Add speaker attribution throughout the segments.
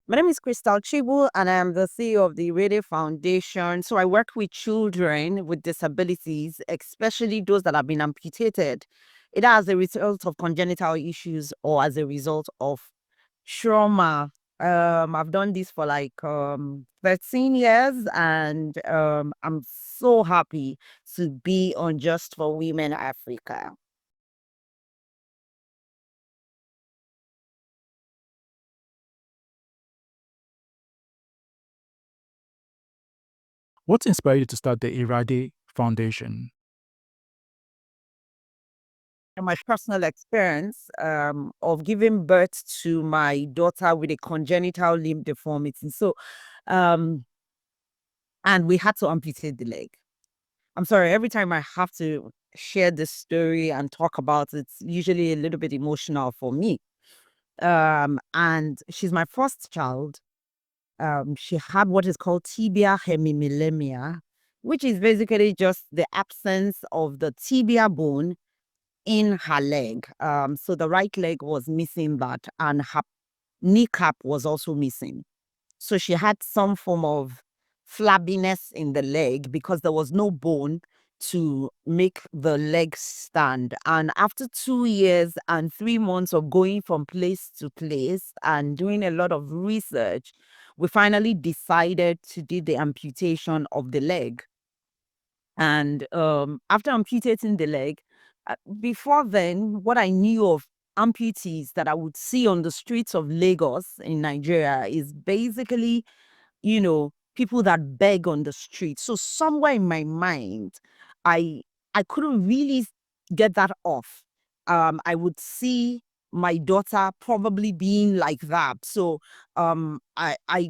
Speaker 1: My name is Crystal Chigbu, and I am the CEO of the IREDE Foundation. So I work with children with disabilities, especially those that have been amputated, either as a result of congenital issues or as a result of trauma. I've done this for like 13 years, and I'm so happy to be on Just for Women Africa.
Speaker 2: What inspired you to start the IREDE Foundation?
Speaker 1: My personal experience of giving birth to my daughter with a congenital limb deformity. So, um, and we had to amputate the leg. I'm sorry, every time I have to share this story and talk about it, it's usually a little bit emotional for me. And she's my first child. She had what is called tibia hemimelemia, which is basically just the absence of the tibia bone in her leg. So the right leg was missing that, and her kneecap was also missing. So she had some form of flabbiness in the leg because there was no bone to make the leg stand. And after 2 years and 3 months of going from place to place and doing a lot of research, we finally decided to do the amputation of the leg. And after amputating the leg, before then, what I knew of amputees that I would see on the streets of Lagos in Nigeria is basically, people that beg on the street. So somewhere in my mind, I I couldn't really get that off. I would see my daughter probably being like that. So I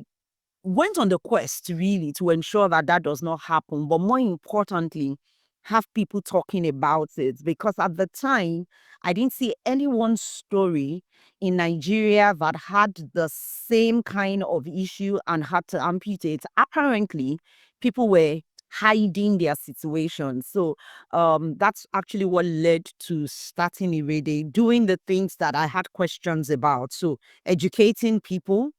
Speaker 1: went on the quest really to ensure that that does not happen, but more importantly, have people talking about it, because at the time I didn't see anyone's story in Nigeria that had the same kind of issue and had to amputate. Apparently, people were hiding their situation. So that's actually what led to starting Irede, doing the things that I had questions about. So educating people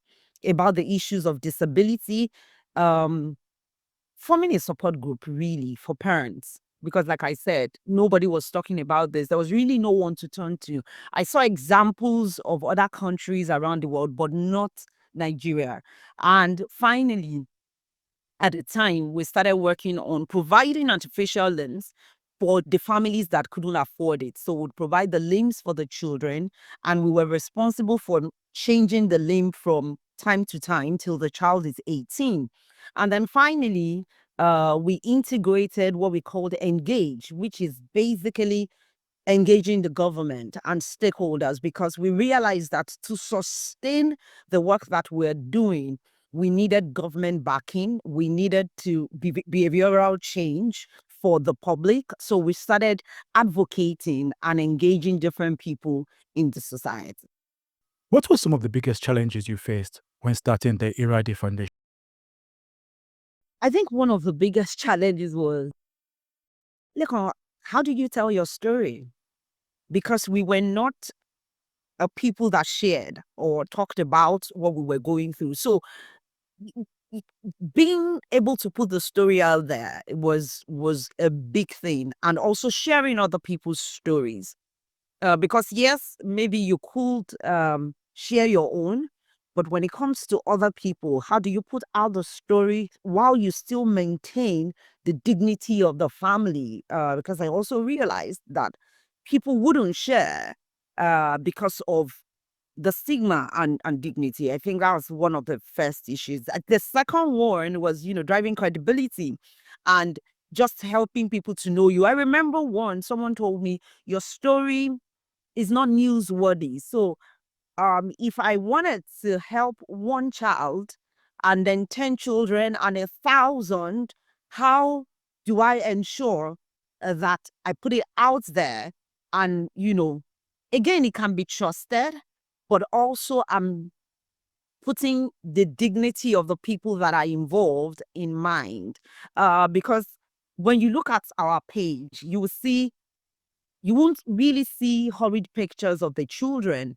Speaker 1: about the issues of disability, um, forming a support group really for parents. Because, like I said, nobody was talking about this. There was really no one to turn to. I saw examples of other countries around the world, but not Nigeria. And finally, at the time, we started working on providing artificial limbs for the families that couldn't afford it. So we'd provide the limbs for the children, and we were responsible for changing the limb from time to time till the child is 18. And then finally, we integrated what we called Engage, which is basically engaging the government and stakeholders, because we realized that to sustain the work that we're doing, we needed government backing, we needed to behavioral change for the public. So we started advocating and engaging different people in the society.
Speaker 2: What were some of the biggest challenges you faced when starting the IREDE Foundation?
Speaker 1: I think one of the biggest challenges was, look, how do you tell your story? Because we were not people that shared or talked about what we were going through. So being able to put the story out there was a big thing, and also sharing other people's stories. Because yes, maybe you could share your own, but when it comes to other people, how do you put out the story while you still maintain the dignity of the family? Because I also realized that people wouldn't share because of the stigma and dignity. I think that was one of the first issues. The second one was, driving credibility and just helping people to know you. I remember someone told me, your story is not newsworthy. So if I wanted to help one child and then 10 children and 1,000, how do I ensure that I put it out there? And, again, it can be trusted, but also I'm putting the dignity of the people that are involved in mind. Because when you look at our page, you won't really see horrid pictures of the children.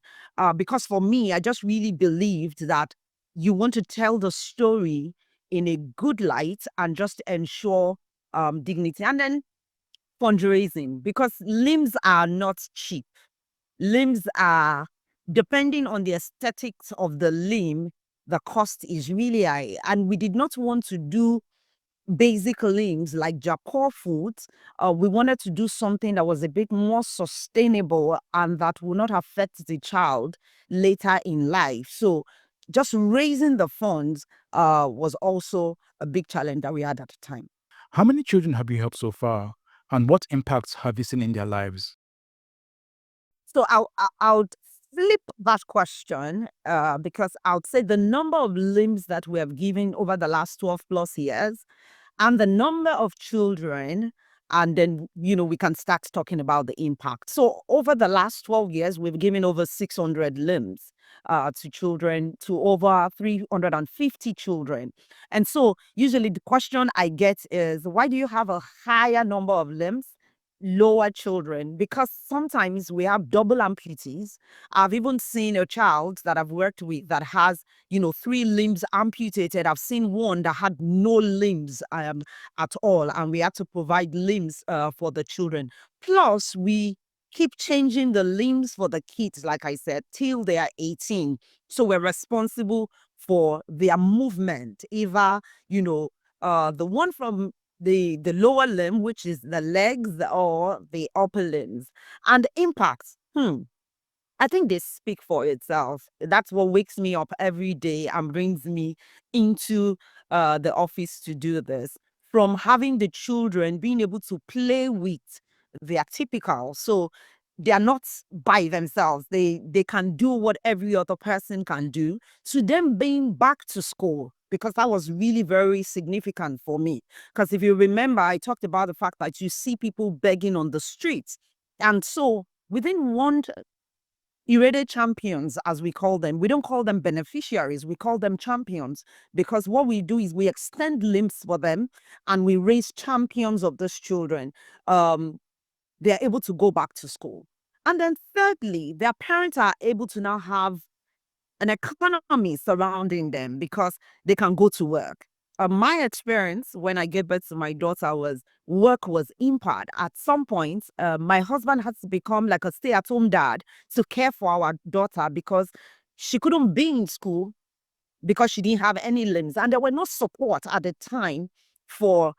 Speaker 1: Because for me, I just really believed that you want to tell the story in a good light and just ensure dignity. And then fundraising, because limbs are not cheap. Limbs are, depending on the aesthetics of the limb, the cost is really high. And we did not want to do basic limbs like Japan foods. We wanted to do something that was a bit more sustainable and that would not affect the child later in life. So just raising the funds was also a big challenge that we had at the time.
Speaker 2: How many children have you helped so far, and what impacts have you seen in their lives?
Speaker 1: So I'll flip that question because I would say the number of limbs that we have given over the last 12 plus years and the number of children, and then, we can start talking about the impact. So over the last 12 years, we've given over 600 limbs to children, to over 350 children. And so usually the question I get is, why do you have a higher number of limbs, lower children? Because sometimes we have double amputees. I've even seen a child that I've worked with that has, 3 limbs amputated. I've seen one that had no limbs at all, and we had to provide limbs for the children. Plus, we keep changing the limbs for the kids, like I said, till they are 18. So we're responsible for their movement, either, the one from the lower limb, which is the legs, or the upper limbs. And impact. I think they speak for itself. That's what wakes me up every day and brings me into the office to do this. From having the children being able to play with, they are typical. So they are not by themselves. They can do what every other person can do. To them being back to school, because that was really very significant for me. Because if you remember, I talked about the fact that you see people begging on the streets. And so within one IREDE champions, as we call them. We don't call them beneficiaries, we call them champions, because what we do is we extend limbs for them and we raise champions of these children. They are able to go back to school. And then thirdly, their parents are able to now have an economy surrounding them because they can go to work. My experience when I gave birth to my daughter was work was impaired. At some point, my husband had to become like a stay-at-home dad to care for our daughter because she couldn't be in school because she didn't have any limbs. And there were no support at the time for,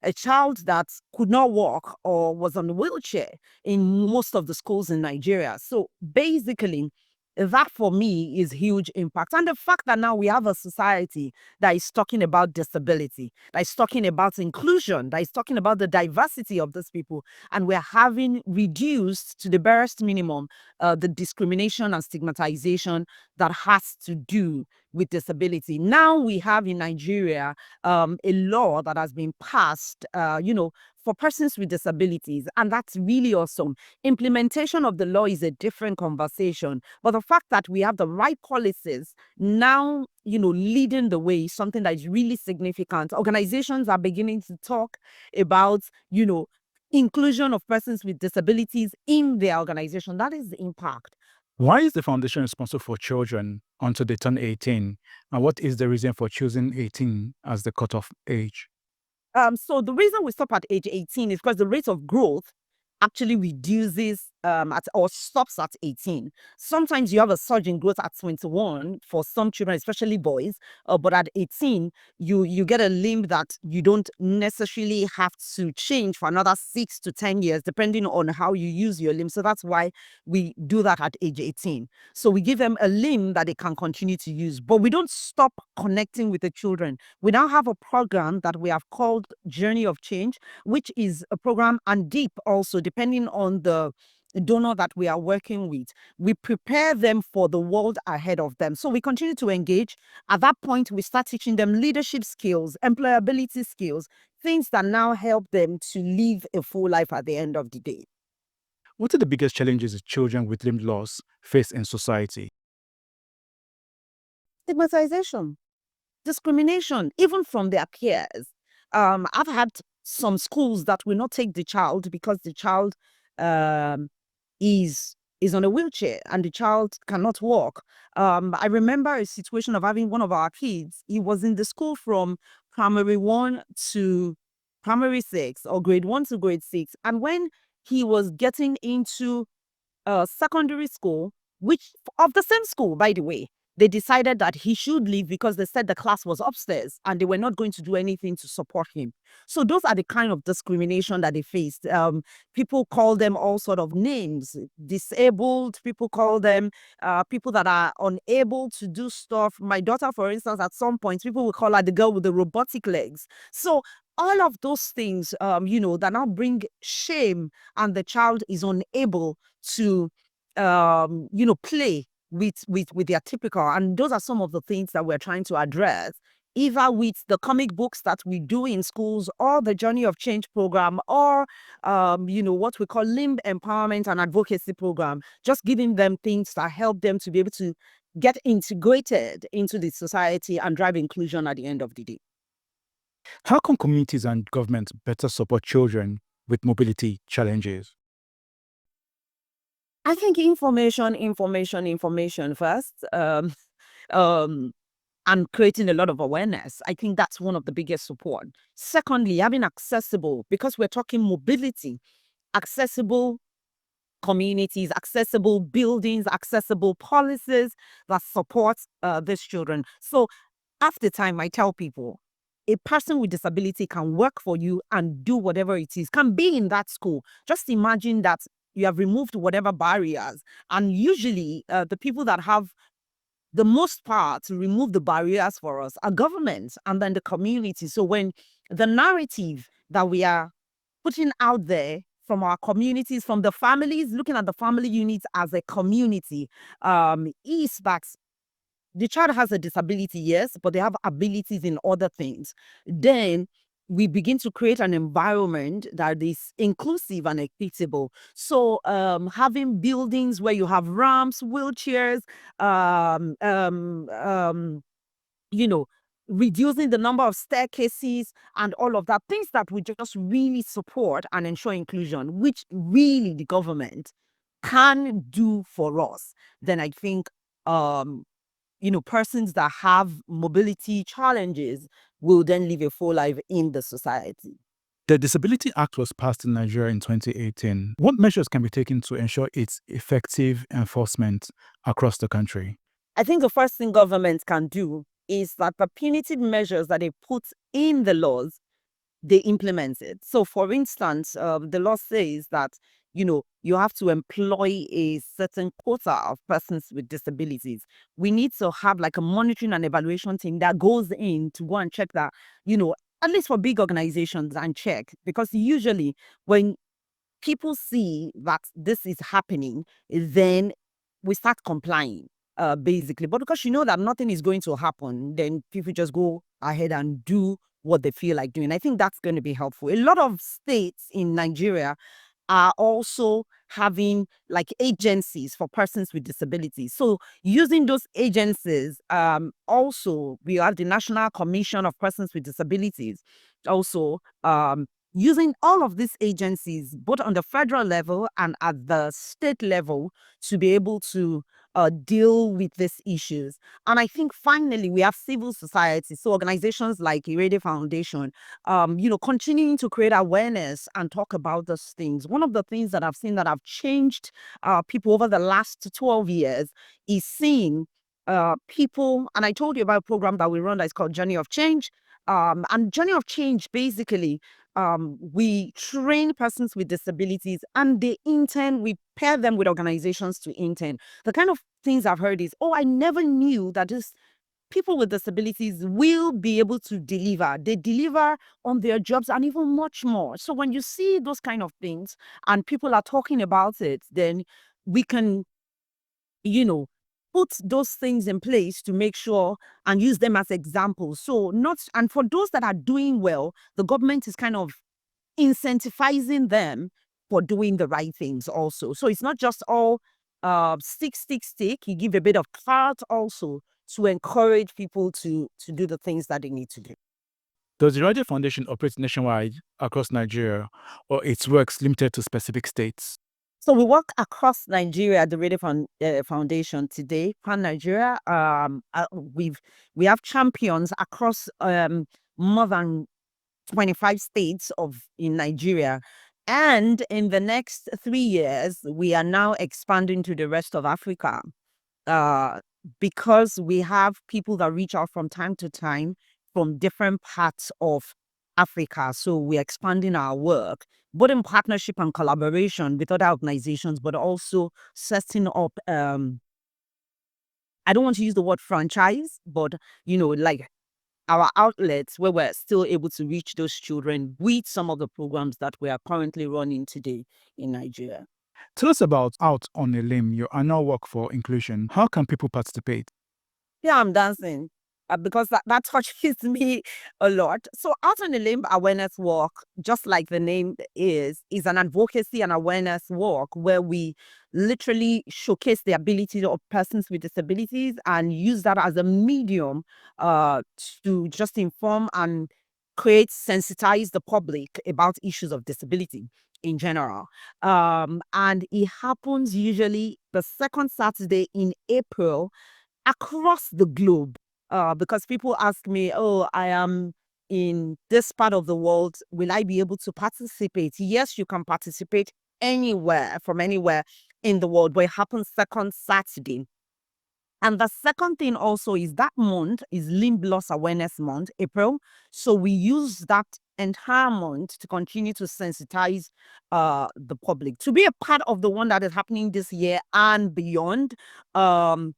Speaker 1: a child that could not walk or was on a wheelchair in most of the schools in Nigeria. So basically, that for me is huge impact. And the fact that now we have a society that is talking about disability, that is talking about inclusion, that is talking about the diversity of these people, and we're having reduced to the barest minimum the discrimination and stigmatization that has to do with disability. Now we have in Nigeria a law that has been passed, for persons with disabilities, and that's really awesome. Implementation of the law is a different conversation, but the fact that we have the right policies now, leading the way is something that is really significant. Organizations are beginning to talk about, inclusion of persons with disabilities in their organization. That is the impact.
Speaker 2: Why is the foundation responsible for children until they turn 18? And what is the reason for choosing 18 as the cutoff age?
Speaker 1: So the reason we stop at age 18 is because the rate of growth actually reduces at or stops at 18. Sometimes you have a surge in growth at 21 for some children, especially boys, but at 18, you get a limb that you don't necessarily have to change for another 6 to 10 years, depending on how you use your limb. So that's why we do that at age 18. So we give them a limb that they can continue to use, but we don't stop connecting with the children. We now have a program that we have called Journey of Change, which is a program, and deep also, depending on the donor that we are working with. We prepare them for the world ahead of them. So we continue to engage. At that point, we start teaching them leadership skills, employability skills, things that now help them to live a full life at the end of the day.
Speaker 2: What are the biggest challenges children with limb loss face in society?
Speaker 1: Stigmatization, discrimination, even from their peers. I've had some schools that will not take the child because the child um, is is on a wheelchair and the child cannot walk. I remember a situation of having one of our kids. He was in the school from primary 1 to primary 6, or grade 1 to grade 6. And when he was getting into secondary school, which of the same school, by the way, they decided that he should leave because they said the class was upstairs and they were not going to do anything to support him. So those are the kind of discrimination that they faced. People call them all sort of names. Disabled, people call them people that are unable to do stuff. My daughter, for instance, at some point, people will call her the girl with the robotic legs. So all of those things, that now bring shame, and the child is unable to, play with their typical. And those are some of the things that we're trying to address, either with the comic books that we do in schools, or the Journey of Change program, or, what we call limb empowerment and advocacy program, just giving them things that help them to be able to get integrated into the society and drive inclusion at the end of the day.
Speaker 2: How can communities and governments better support children with mobility challenges?
Speaker 1: I think information first, um, and creating a lot of awareness. I think that's one of the biggest support. Secondly, having accessible, because we're talking mobility, accessible communities, accessible buildings, accessible policies that support these children. So half the time I tell people, a person with disability can work for you and do whatever it is, can be in that school. Just imagine that you have removed whatever barriers. And usually the people that have the most power to remove the barriers for us are governments and then the community. So when the narrative that we are putting out there from our communities, from the families, looking at the family units as a community, is that the child has a disability, yes, but they have abilities in other things. Then we begin to create an environment that is inclusive and equitable. So having buildings where you have ramps, wheelchairs, um, um, um, you know, reducing the number of staircases and all of that, things that we just really support and ensure inclusion, which really the government can do for us, then I think, persons that have mobility challenges will then live a full life in the society.
Speaker 2: The Disability Act was passed in Nigeria in 2018. What measures can be taken to ensure its effective enforcement across the country?
Speaker 1: I think the first thing government can do is that the punitive measures that they put in the laws, they implement it. So, for instance, the law says that, you have to employ a certain quota of persons with disabilities. We need to have like a monitoring and evaluation team that goes in to go and check that, at least for big organizations, and check. Because usually when people see that this is happening, then we start complying, basically. But because you know that nothing is going to happen, then people just go ahead and do what they feel like doing. I think that's going to be helpful. A lot of states in Nigeria are also having like agencies for persons with disabilities. So using those agencies, also we have the National Commission of Persons with Disabilities. Also, using all of these agencies, both on the federal level and at the state level, to be able to deal with these issues. And I think finally we have civil society, so organizations like IREDE Foundation, continuing to create awareness and talk about those things. One of the things that I've seen that have changed people over the last 12 years is seeing people, and I told you about a program that we run that is called Journey of Change. And Journey of Change, basically, we train persons with disabilities and they intern, we pair them with organizations to intern. The kind of things I've heard is, oh, I never knew that this people with disabilities will be able to deliver. They deliver on their jobs and even much more. So when you see those kind of things and people are talking about it, then we can, put those things in place to make sure and use them as examples. So not, and for those that are doing well, the government is kind of incentivizing them for doing the right things also. So it's not just all stick, stick, stick. You give a bit of clout also to encourage people to do the things that they need to do.
Speaker 2: Does the IREDE Foundation operate nationwide across Nigeria, or its works limited to specific states?
Speaker 1: So we work across Nigeria at the IREDE Foundation today, pan Nigeria. We have champions across more than 25 states in Nigeria. And in the next 3 years, we are now expanding to the rest of Africa. Because we have people that reach out from time to time from different parts of Africa. So we're expanding our work, both in partnership and collaboration with other organizations, but also setting up, I don't want to use the word franchise, but, like our outlets where we're still able to reach those children with some of the programs that we are currently running today in Nigeria.
Speaker 2: Tell us about Out on a Limb, your annual work for inclusion. How can people participate?
Speaker 1: Yeah, I'm dancing because that touches me a lot. So, Out on the Limb Awareness Walk, just like the name is an advocacy and awareness walk where we literally showcase the ability of persons with disabilities and use that as a medium uh, to just inform and sensitize the public about issues of disability in general. And it happens usually the second Saturday in April across the globe. Because people ask me, oh, I am in this part of the world. Will I be able to participate? Yes, you can participate anywhere, from anywhere in the world, but it happens second Saturday. And the second thing also is that month is Limb Loss Awareness Month, April. So we use that entire month to continue to sensitize the public to be a part of the one that is happening this year and beyond. Um,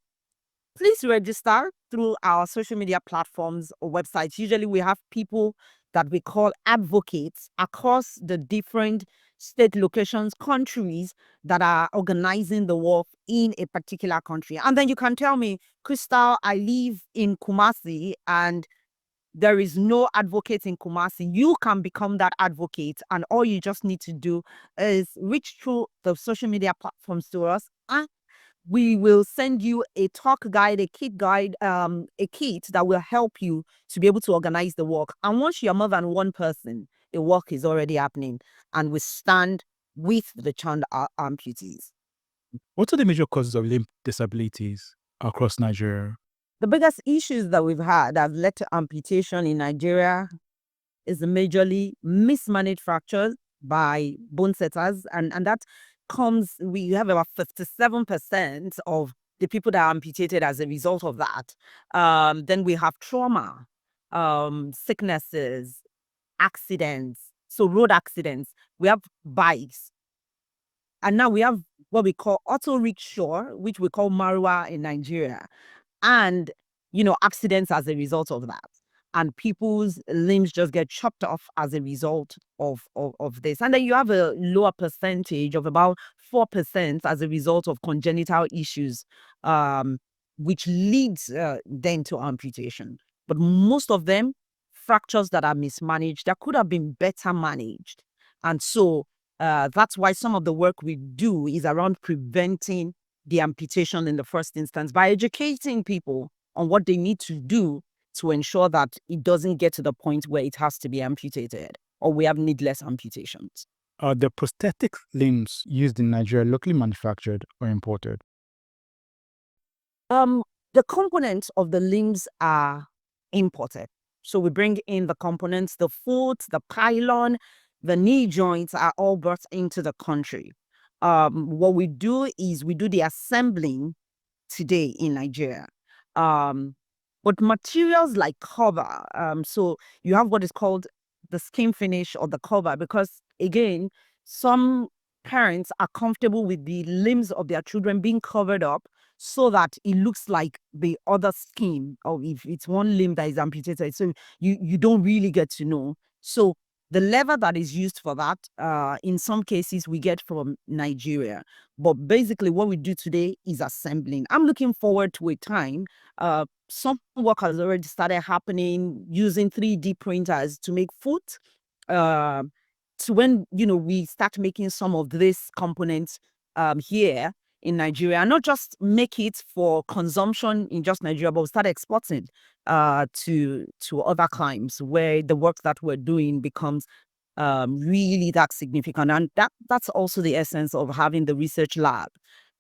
Speaker 1: Please register through our social media platforms or websites. Usually we have people that we call advocates across the different state locations, countries that are organizing the work in a particular country. And then you can tell me, Crystal, I live in Kumasi and there is no advocate in Kumasi. You can become that advocate, and all you just need to do is reach through the social media platforms to us, and we will send you a talk guide, a kit guide, a kit that will help you to be able to organize the work. And once you're more than one person, the work is already happening, and we stand with the child amputees.
Speaker 2: What are the major causes of limb disabilities across Nigeria?
Speaker 1: The biggest issues that we've had that have led to amputation in Nigeria is majorly mismanaged fractures by bone setters, and that comes, we have about 57% of the people that are amputated as a result of that. Then we have trauma, sicknesses, accidents, so road accidents. We have bikes, and now we have what we call auto rickshaw, which we call marwa in Nigeria, and accidents as a result of that, and people's limbs just get chopped off as a result of this. And then you have a lower percentage of about 4% as a result of congenital issues, which leads then to amputation. But most of them, fractures that are mismanaged, that could have been better managed. And so that's why some of the work we do is around preventing the amputation in the first instance by educating people on what they need to do to ensure that it doesn't get to the point where it has to be amputated or we have needless amputations.
Speaker 2: Are the prosthetic limbs used in Nigeria locally manufactured or imported?
Speaker 1: The components of the limbs are imported. So we bring in the components, the foot, the pylon, the knee joints are all brought into the country. What we do is we do the assembling today in Nigeria. Um, but materials like cover, so you have what is called the skin finish or the cover, because again, some parents are comfortable with the limbs of their children being covered up so that it looks like the other skin, or if it's one limb that is amputated, so you don't really get to know. So the leather that is used for that, in some cases, we get from Nigeria. But basically, what we do today is assembling. I'm looking forward to a time. Some work has already started happening using 3D printers to make foot. Uh, to when we start making some of these components here in Nigeria, and not just make it for consumption in just Nigeria, but we start exporting to other climes where the work that we're doing becomes really that significant. And that's also the essence of having the research lab,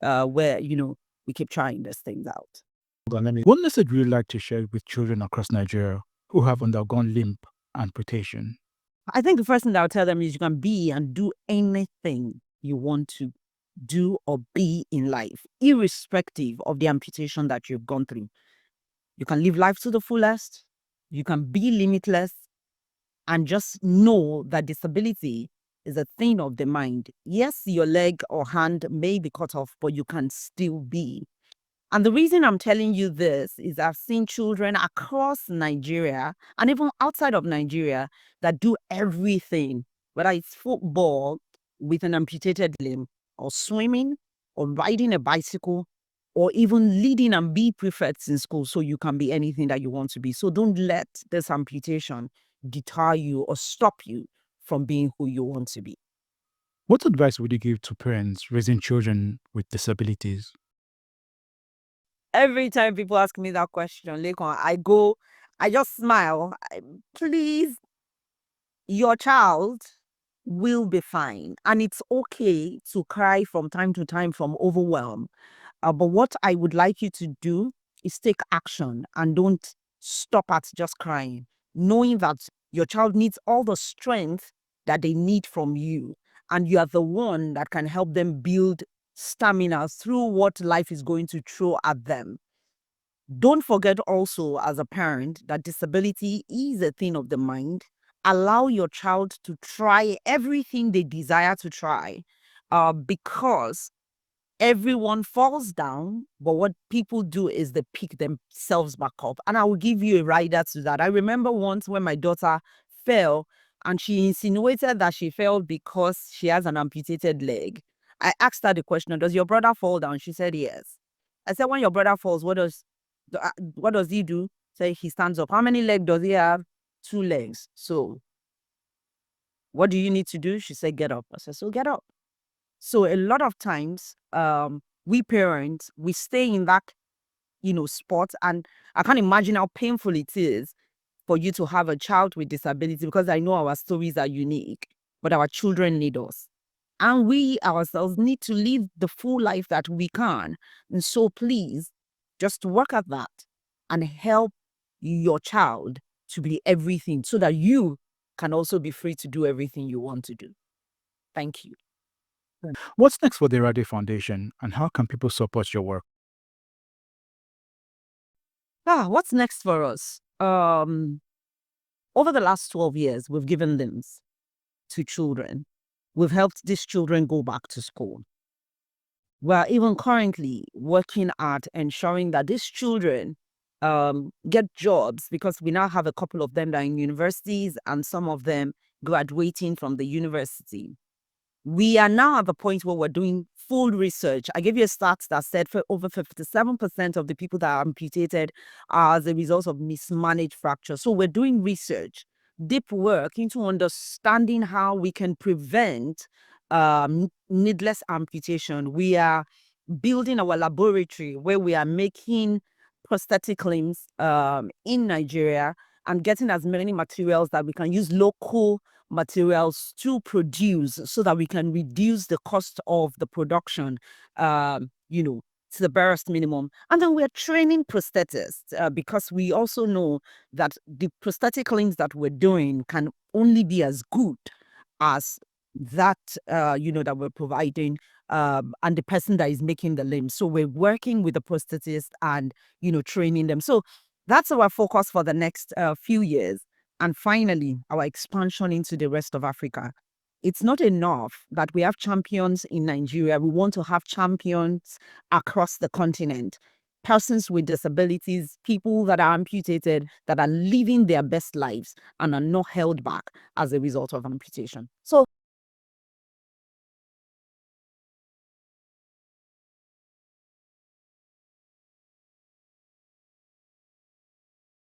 Speaker 1: where, we keep trying these things out.
Speaker 2: What message would you like to share with children across Nigeria who have undergone limb amputation?
Speaker 1: I think the first thing that I'll tell them is you can be and do anything you want to do or be in life, irrespective of the amputation that you've gone through. You can live life to the fullest, you can be limitless, and just know that disability is a thing of the mind. Yes, your leg or hand may be cut off, but you can still be. And the reason I'm telling you this is I've seen children across Nigeria and even outside of Nigeria that do everything, whether it's football with an amputated limb, or swimming, or riding a bicycle, or even leading and be prefects in school, so you can be anything that you want to be. So don't let this amputation deter you or stop you from being who you want to be.
Speaker 2: What advice would you give to parents raising children with disabilities?
Speaker 1: Every time people ask me that question, Lekon, I just smile. Please, your child will be fine. And it's okay to cry from time to time from overwhelm. But what I would like you to do is take action and don't stop at just crying, knowing that your child needs all the strength that they need from you. And you are the one that can help them build stamina through what life is going to throw at them. Don't forget also, as a parent, that disability is a thing of the mind. Allow your child to try everything they desire to try, because everyone falls down, but what people do is they pick themselves back up. And I will give you a rider to that. I remember once when my daughter fell and she insinuated that she fell because she has an amputated leg. I asked her the question, does your brother fall down? She said, yes. I said, when your brother falls, what does he do? Say he stands up. How many legs does he have? 2 legs. So what do you need to do? She said, get up. I said, so get up. So a lot of times, we parents, we stay in that, spot. And I can't imagine how painful it is for you to have a child with disability, because I know our stories are unique, but our children need us. And we ourselves need to live the full life that we can. And so please, just work at that and help your child to be everything, so that you can also be free to do everything you want to do. Thank you.
Speaker 2: What's next for the IREDE Foundation, and how can people support your work?
Speaker 1: What's next for us? Over the last 12 years, we've given limbs to children. We've helped these children go back to school. We're even currently working at ensuring that these children get jobs, because we now have a couple of them that are in universities and some of them graduating from the university. We are now at the point where we're doing full research. I gave you a stat that said for over 57% of the people that are amputated are as a result of mismanaged fracture. So we're doing research, deep work into understanding how we can prevent needless amputation. We are building our laboratory where we are making prosthetic limbs in Nigeria, and getting as many materials that we can use local materials to produce, so that we can reduce the cost of the production, to the barest minimum. And then we're training prosthetists, because we also know that the prosthetic limbs that we're doing can only be as good as that, that we're providing, and the person that is making the limb. So we're working with the prosthetist and, training them. So that's our focus for the next few years. And finally, our expansion into the rest of Africa. It's not enough that we have champions in Nigeria. We want to have champions across the continent. Persons with disabilities, people that are amputated, that are living their best lives and are not held back as a result of amputation. So